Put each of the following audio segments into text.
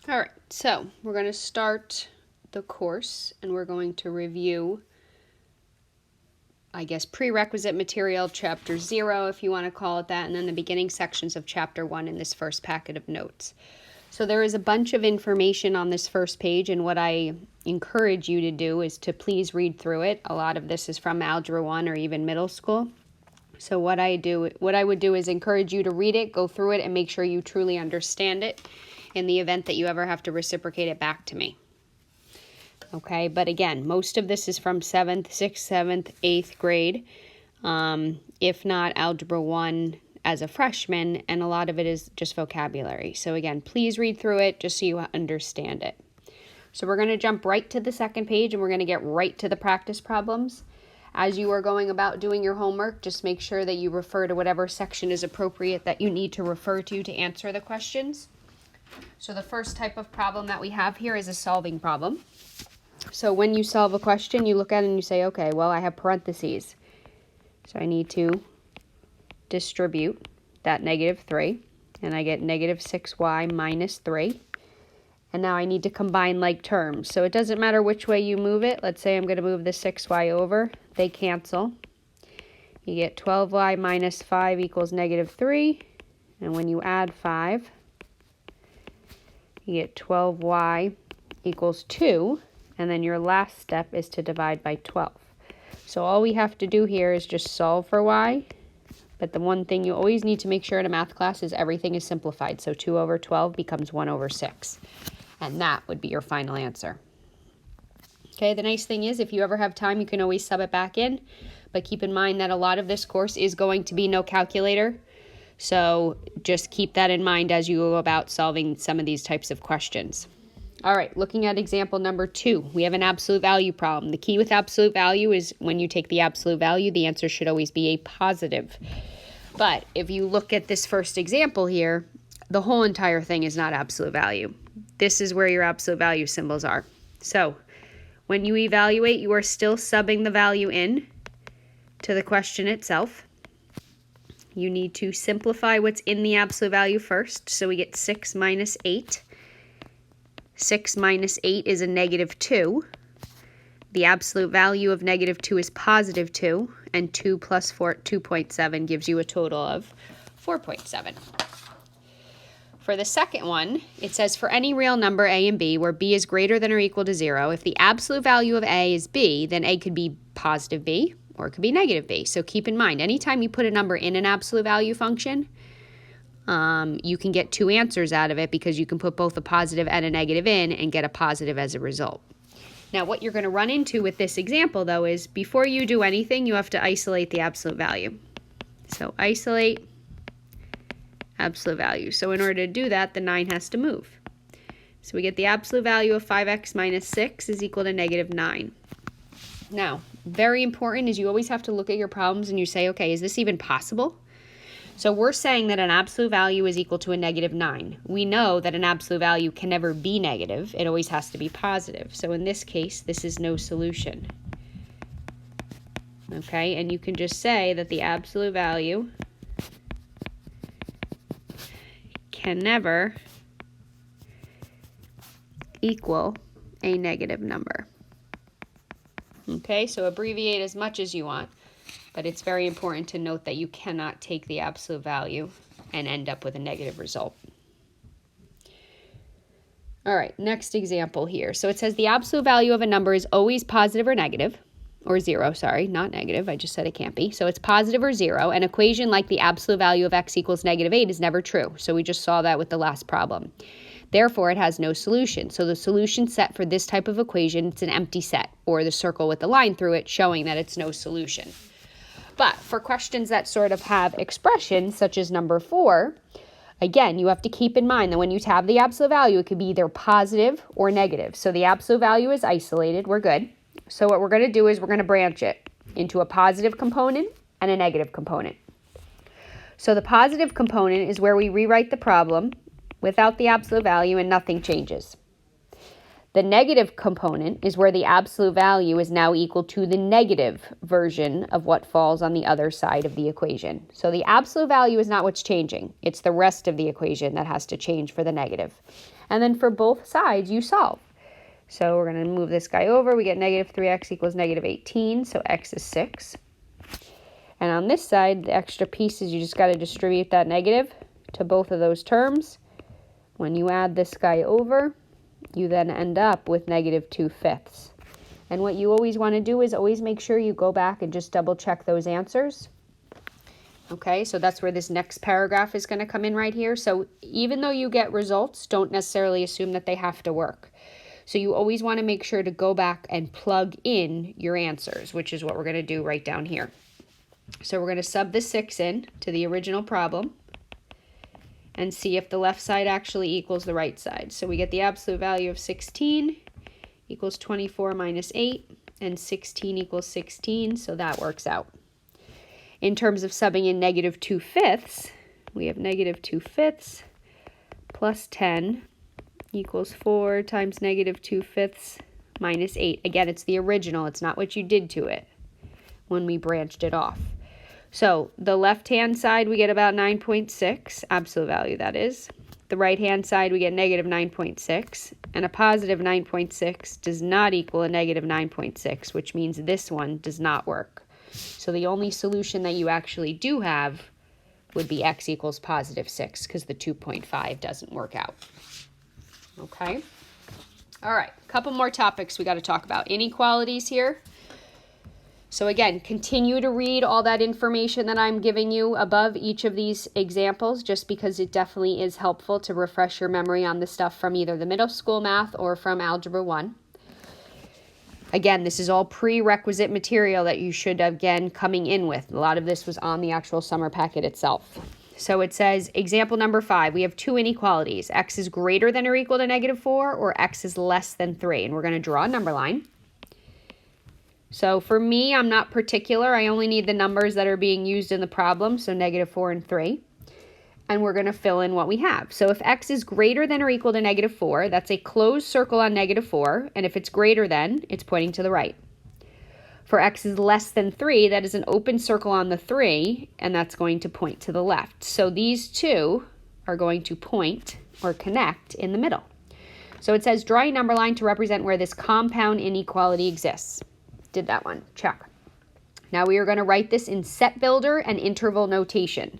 All right, so we're going to start the course and we're going to review, I guess, Prerequisite Material Chapter 0, if you want to call it that, and then the beginning sections of Chapter 1 in this first packet of notes. So there is a bunch of information on this first page, and what I encourage you to do is to please read through it. A lot of this is from Algebra 1 or even middle school. So what I would do is encourage you to read it, go through it, and make sure you truly understand it in the event that you ever have to reciprocate it back to me. Okay, but again, most of this is from 7th, 6th, 7th, 8th grade, if not Algebra 1 as a freshman, and a lot of it is just vocabulary. So again, please read through it just so you understand it. So we're going to jump right to the second page and we're going to get right to the practice problems. As you are going about doing your homework, just make sure that you refer to whatever section is appropriate that you need to refer to answer the questions. So the first type of problem that we have here is a solving problem. So when you solve a question, you look at it and you say, okay, well, I have parentheses. So I need to distribute that -3, and I get -6y minus 3. And now I need to combine like terms. So it doesn't matter which way you move it. Let's say I'm going to move the 6y over. They cancel. You get 12y minus 5 equals -3. And when you add 5, you get 12y equals 2. And then your last step is to divide by 12. So all we have to do here is just solve for y. But the one thing you always need to make sure in a math class is everything is simplified. So 2 over 12 becomes 1 over 6. And that would be your final answer. Okay, the nice thing is if you ever have time, you can always sub it back in. But keep in mind that a lot of this course is going to be no calculator. So just keep that in mind as you go about solving some of these types of questions. All right, looking at example number 2, we have an absolute value problem. The key with absolute value is when you take the absolute value, the answer should always be a positive. But if you look at this first example here, the whole entire thing is not absolute value. This is where your absolute value symbols are. So when you evaluate, you are still subbing the value in to the question itself. You need to simplify what's in the absolute value first. So we get 6 minus 8. 6 minus 8 is a -2. The absolute value of -2 is +2, and 2 plus 4, 2.7 gives you a total of 4.7. For the second one, it says for any real number a and b where b is greater than or equal to 0, if the absolute value of a is b, then a could be positive b or it could be negative b. So keep in mind, anytime you put a number in an absolute value function, you can get two answers out of it because you can put both a positive and a negative in and get a positive as a result. Now, what you're going to run into with this example, though, is before you do anything, you have to isolate the absolute value. So isolate absolute value. So in order to do that, the 9 has to move. So we get the absolute value of 5x minus 6 is equal to -9. Now, very important is you always have to look at your problems and you say, okay, is this even possible? So we're saying that an absolute value is equal to a -9. We know that an absolute value can never be negative. It always has to be positive. So in this case, this is no solution. Okay, and you can just say that the absolute value can never equal a negative number. Okay, so abbreviate as much as you want. But it's very important to note that you cannot take the absolute value and end up with a negative result. All right, next example here. So it says the absolute value of a number is always positive or negative, or 0, sorry, not negative. I just said it can't be. So it's positive or 0. An equation like the absolute value of x equals -8 is never true. So we just saw that with the last problem. Therefore, it has no solution. So the solution set for this type of equation, it's an empty set, or the circle with the line through it showing that it's no solution. But for questions that sort of have expressions, such as number 4, again, you have to keep in mind that when you have the absolute value, it could be either positive or negative. So the absolute value is isolated. We're good. So what we're going to do is we're going to branch it into a positive component and a negative component. So the positive component is where we rewrite the problem without the absolute value and nothing changes. The negative component is where the absolute value is now equal to the negative version of what falls on the other side of the equation. So the absolute value is not what's changing. It's the rest of the equation that has to change for the negative. And then for both sides, you solve. So we're going to move this guy over. We get negative 3x equals negative 18, so x is 6. And on this side, the extra pieces, you just got to distribute that negative to both of those terms. When you add this guy over, you then end up with negative 2/5. And what you always want to do is always make sure you go back and just double check those answers. Okay, so that's where this next paragraph is going to come in right here. So even though you get results, don't necessarily assume that they have to work. So you always want to make sure to go back and plug in your answers, which is what we're going to do right down here. So we're going to sub the 6 in to the original problem and see if the left side actually equals the right side. So we get the absolute value of 16 equals 24 minus 8, and 16 equals 16, so that works out. In terms of subbing in negative 2/5, we have negative 2/5 plus 10 equals 4 times negative 2/5 minus 8. Again, it's the original. It's not what you did to it when we branched it off. So the left-hand side, we get about 9.6, absolute value that is. The right-hand side, we get negative 9.6, and a positive 9.6 does not equal a negative 9.6, which means this one does not work. So the only solution that you actually do have would be x equals positive 6, because the 2.5 doesn't work out. Okay? All right, a couple more topics we got to talk about. Inequalities here. So again, continue to read all that information that I'm giving you above each of these examples, just because it definitely is helpful to refresh your memory on the stuff from either the middle school math or from Algebra 1. Again, this is all prerequisite material that you should, again, coming in with. A lot of this was on the actual summer packet itself. So it says, example number 5, we have two inequalities. X is greater than or equal to negative 4, or x is less than 3. And we're going to draw a number line. So for me, I'm not particular. I only need the numbers that are being used in the problem, so negative 4 and 3. And we're going to fill in what we have. So if x is greater than or equal to negative 4, that's a closed circle on negative 4. And if it's greater than, it's pointing to the right. For x is less than 3, that is an open circle on the 3, and that's going to point to the left. So these two are going to point or connect in the middle. So it says, draw a number line to represent where this compound inequality exists. Did that one, check. Now we are going to write this in set builder and interval notation.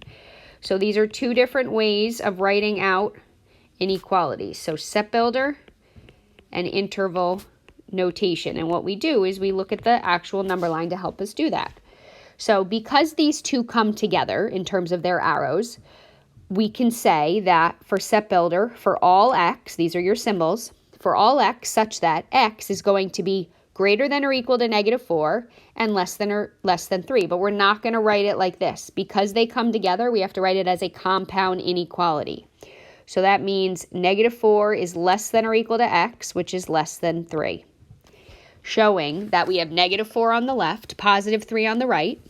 So these are two different ways of writing out inequalities. So set builder and interval notation. And what we do is we look at the actual number line to help us do that. So because these two come together in terms of their arrows, we can say that for set builder, for all x, these are your symbols, for all x such that x is going to be greater than or equal to negative 4 and less than 3. But we're not going to write it like this. Because they come together, we have to write it as a compound inequality. So that means negative 4 is less than or equal to x, which is less than 3. Showing that we have negative 4 on the left, positive 3 on the right.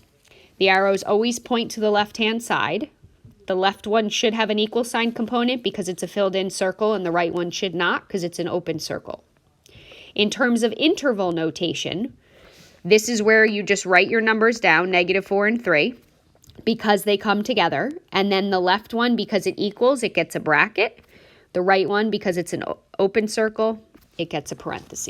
The arrows always point to the left-hand side. The left one should have an equal sign component because it's a filled-in circle, and the right one should not because it's an open circle. In terms of interval notation, this is where you just write your numbers down, negative 4 and 3, because they come together. And then the left one, because it equals, it gets a bracket. The right one, because it's an open circle, it gets a parentheses.